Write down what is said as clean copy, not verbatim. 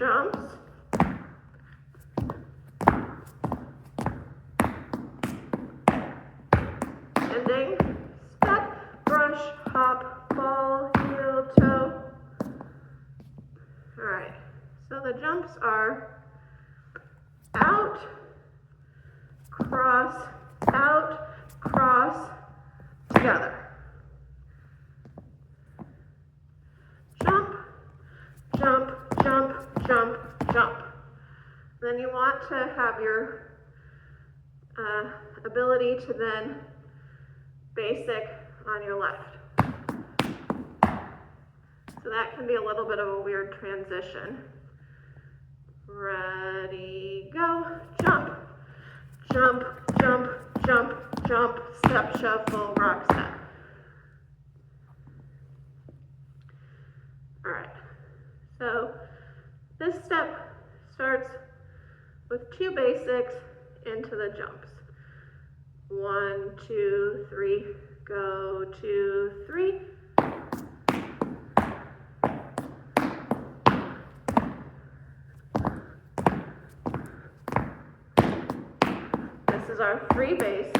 jumps. Ending, step, brush, hop, ball, heel, toe. All right, so the jumps are out, cross, together. Jump, jump, jump, jump, jump. Then you want to have your ability to then basic on your left. So that can be a little bit of a weird transition. Ready, go, jump, jump, jump, jump, jump, step, shuffle, rock step. All right, so this step starts with 2 basics into the jumps. 1, 2, 3, go, 2, 3. This is our 3 basics.